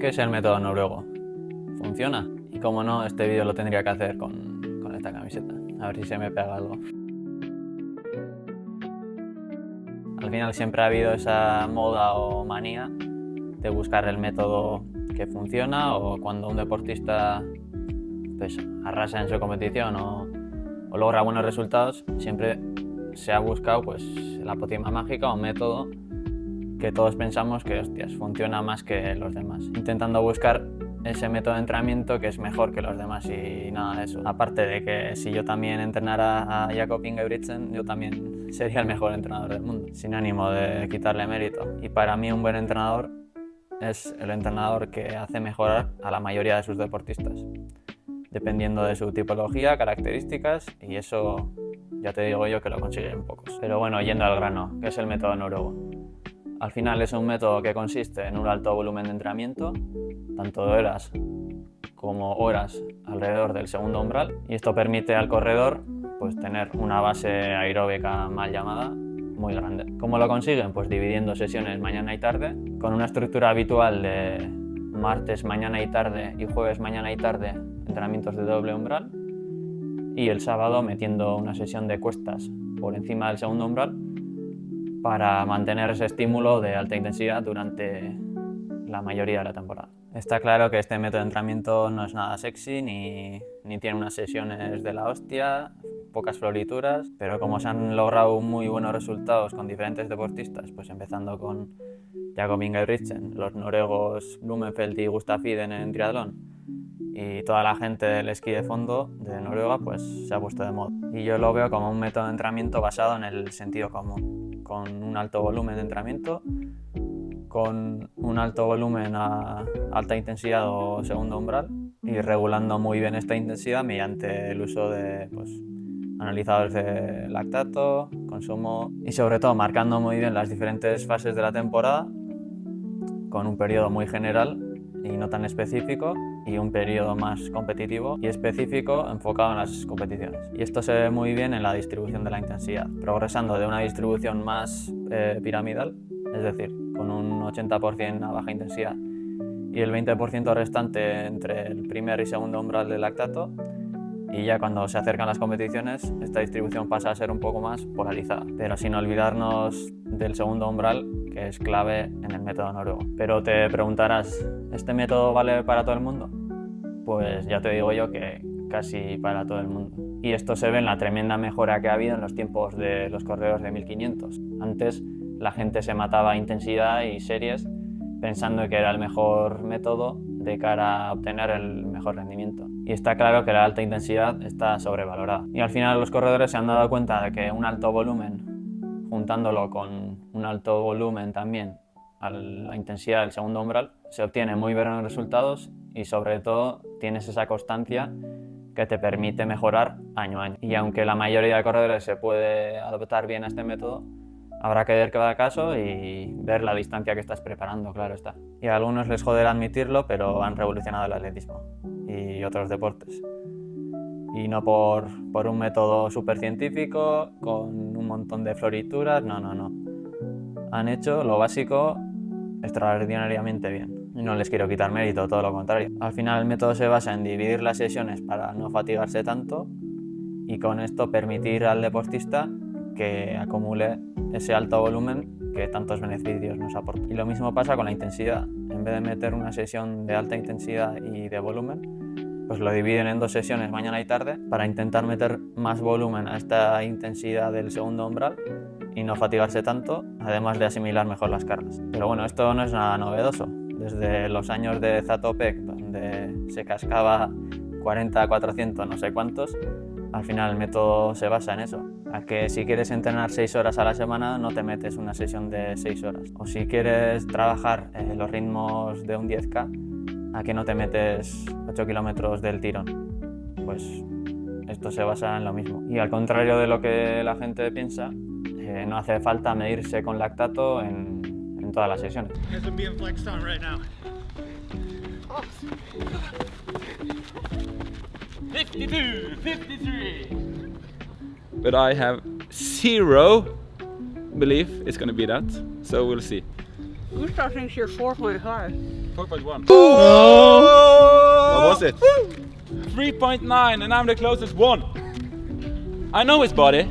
¿Qué es el método noruego? ¿Funciona? Y como no, este vídeo lo tendría que hacer con esta camiseta. A ver si se me pega algo. Al final siempre ha habido esa moda o manía de buscar el método que funciona, o cuando un deportista pues, arrasa en su competición o logra buenos resultados, siempre se ha buscado pues, la pócima mágica o método que todos pensamos que hostias, funciona más que los demás, intentando buscar ese método de entrenamiento que es mejor que los demás y nada de eso. Aparte de que si yo también entrenara a Jakob Ingebrigtsen, yo también sería el mejor entrenador del mundo, sin ánimo de quitarle mérito. Y para mí un buen entrenador es el entrenador que hace mejorar a la mayoría de sus deportistas, dependiendo de su tipología, características, y eso ya te digo yo que lo consiguen pocos. Pero bueno, yendo al grano, ¿qué es el método noruego? Al final es un método que consiste en un alto volumen de entrenamiento, tanto de horas como horas alrededor del segundo umbral, y esto permite al corredor pues, tener una base aeróbica mal llamada muy grande. ¿Cómo lo consiguen? Pues dividiendo sesiones mañana y tarde, con una estructura habitual de martes mañana y tarde y jueves mañana y tarde entrenamientos de doble umbral, y el sábado metiendo una sesión de cuestas por encima del segundo umbral para mantener ese estímulo de alta intensidad durante la mayoría de la temporada. Está claro que este método de entrenamiento no es nada sexy ni tiene unas sesiones de la hostia, pocas florituras, pero como se han logrado muy buenos resultados con diferentes deportistas, pues empezando con Jakob Ingebrigtsen, los noruegos Blumenfeld y Gustav Iden en triatlón, y toda la gente del esquí de fondo de Noruega, pues se ha puesto de moda. Y yo lo veo como un método de entrenamiento basado en el sentido común, con un alto volumen de entrenamiento, con un alto volumen a alta intensidad o segundo umbral, y regulando muy bien esta intensidad mediante el uso de analizadores de lactato, consumo y sobre todo marcando muy bien las diferentes fases de la temporada, con un periodo muy general y no tan específico, y un periodo más competitivo y específico enfocado en las competiciones. Y esto se ve muy bien en la distribución de la intensidad, progresando de una distribución más piramidal, es decir, con un 80% a baja intensidad y el 20% restante entre el primer y segundo umbral del lactato, y ya cuando se acercan las competiciones esta distribución pasa a ser un poco más polarizada, pero sin olvidarnos del segundo umbral, que es clave en el método noruego. Pero te preguntarás, ¿este método vale para todo el mundo? Pues ya te digo yo que casi para todo el mundo. Y esto se ve en la tremenda mejora que ha habido en los tiempos de los corredores de 1500. Antes la gente se mataba a intensidad y series pensando que era el mejor método de cara a obtener el mejor rendimiento. Y está claro que la alta intensidad está sobrevalorada. Y al final los corredores se han dado cuenta de que un alto volumen, juntándolo con un alto volumen también a la intensidad del segundo umbral, se obtienen muy buenos resultados y sobre todo tienes esa constancia que te permite mejorar año a año. Y aunque la mayoría de corredores se puede adaptar bien a este método, habrá que ver cada caso y ver la distancia que estás preparando, claro está. Y a algunos les joderá admitirlo, pero han revolucionado el atletismo y otros deportes. Y no por un método súper científico, con un montón de florituras, no. Han hecho lo básico extraordinariamente bien. Y no les quiero quitar mérito, todo lo contrario. Al final el método se basa en dividir las sesiones para no fatigarse tanto y con esto permitir al deportista que acumule ese alto volumen que tantos beneficios nos aporta. Y lo mismo pasa con la intensidad. En vez de meter una sesión de alta intensidad y de volumen, pues lo dividen en dos sesiones mañana y tarde para intentar meter más volumen a esta intensidad del segundo umbral y no fatigarse tanto, además de asimilar mejor las cargas. Pero bueno, esto no es nada novedoso. Desde los años de Zatopek, donde se cascaba 40, 400, no sé cuántos, al final el método se basa en eso. A que si quieres entrenar 6 horas a la semana, no te metes una sesión de 6 horas. O si quieres trabajar los ritmos de un 10K, a que no te metes 8 kilómetros del tirón. Pues esto se basa en lo mismo. Y al contrario de lo que la gente piensa, no hace falta medirse con lactato en todas las sesiones. 52, 53. But I have zero belief it's going to be that, so we'll see. Gustav thinks you're 4.5. 4.1. Oh! What was it? 3.9, and I'm the closest one. I know his body.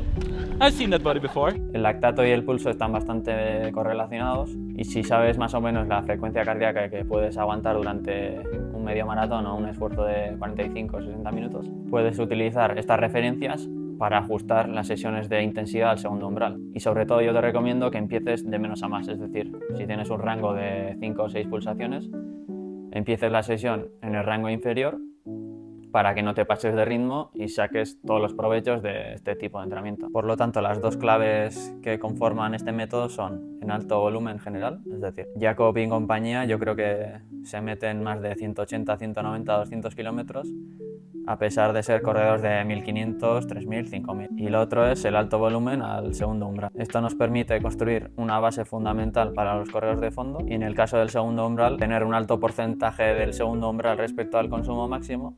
I've seen that body before. El lactato y el pulso están bastante correlacionados y si sabes más o menos la frecuencia cardíaca que puedes aguantar durante un medio maratón o un esfuerzo de 45 o 60 minutos, puedes utilizar estas referencias para ajustar las sesiones de intensidad al segundo umbral. Y sobre todo yo te recomiendo que empieces de menos a más, es decir, si tienes un rango de 5 o 6 pulsaciones, empieces la sesión en el rango inferior para que no te pases de ritmo y saques todos los provechos de este tipo de entrenamiento. Por lo tanto, las dos claves que conforman este método son en alto volumen general, es decir, Jacob y compañía yo creo que se meten más de 180, 190, 200 kilómetros a pesar de ser corredores de 1500, 3000, 5000. Y lo otro es el alto volumen al segundo umbral. Esto nos permite construir una base fundamental para los corredores de fondo y en el caso del segundo umbral, tener un alto porcentaje del segundo umbral respecto al consumo máximo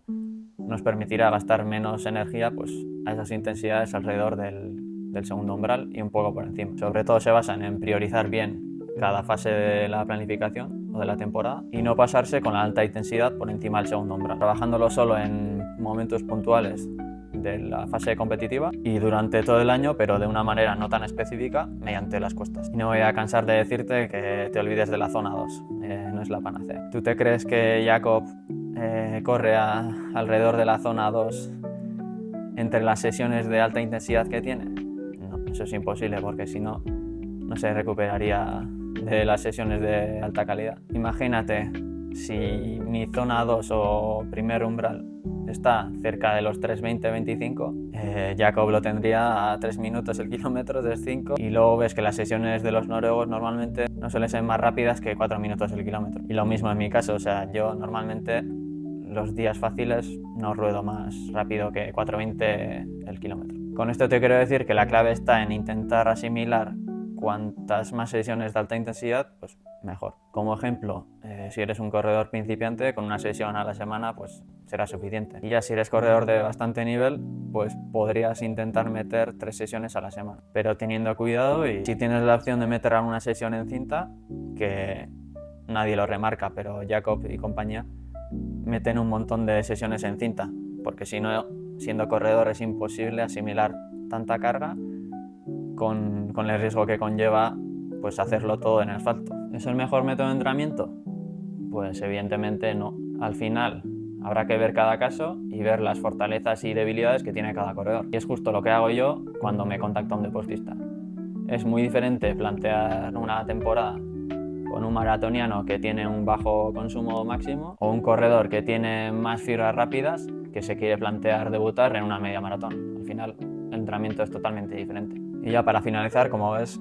nos permitirá gastar menos energía pues, a esas intensidades alrededor del segundo umbral y un poco por encima. Sobre todo se basan en priorizar bien cada fase de la planificación o de la temporada y no pasarse con la alta intensidad por encima del segundo umbral, trabajándolo solo en momentos puntuales de la fase competitiva y durante todo el año, pero de una manera no tan específica, mediante las cuestas. Y no voy a cansar de decirte que te olvides de la zona 2, no es la panacea. ¿Tú te crees que Jacob corre alrededor de la zona 2 entre las sesiones de alta intensidad que tiene? No, eso es imposible porque si no, no se recuperaría de las sesiones de alta calidad. Imagínate si mi zona 2 o primer umbral está cerca de los 3:20-25, Jacob lo tendría a 3 minutos el kilómetro, 3:05, y luego ves que las sesiones de los noruegos normalmente no suelen ser más rápidas que 4 minutos el kilómetro. Y lo mismo en mi caso, o sea, yo normalmente los días fáciles no ruedo más rápido que 4:20 el kilómetro. Con esto te quiero decir que la clave está en intentar asimilar cuantas más sesiones de alta intensidad, pues mejor. Como ejemplo, si eres un corredor principiante, con una sesión a la semana pues será suficiente. Y ya si eres corredor de bastante nivel, pues podrías intentar meter 3 sesiones a la semana. Pero teniendo cuidado y si tienes la opción de meter alguna sesión en cinta, que nadie lo remarca, pero Jacob y compañía meten un montón de sesiones en cinta, porque si no, siendo corredor es imposible asimilar tanta carga con el riesgo que conlleva pues hacerlo todo en asfalto. ¿Es el mejor método de entrenamiento? Pues evidentemente no. Al final habrá que ver cada caso y ver las fortalezas y debilidades que tiene cada corredor. Y es justo lo que hago yo cuando me contacta un deportista. Es muy diferente plantear una temporada con un maratoniano que tiene un bajo consumo máximo o un corredor que tiene más fibras rápidas que se quiere plantear debutar en una media maratón. Al final el entrenamiento es totalmente diferente. Y ya para finalizar, como ves,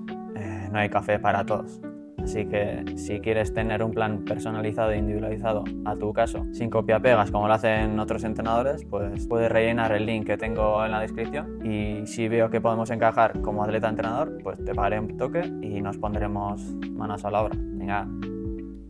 no hay café para todos. Así que si quieres tener un plan personalizado e individualizado a tu caso, sin copia-pegas como lo hacen otros entrenadores, pues puedes rellenar el link que tengo en la descripción y si veo que podemos encajar como atleta-entrenador, pues te pagaré un toque y nos pondremos manos a la obra. Venga.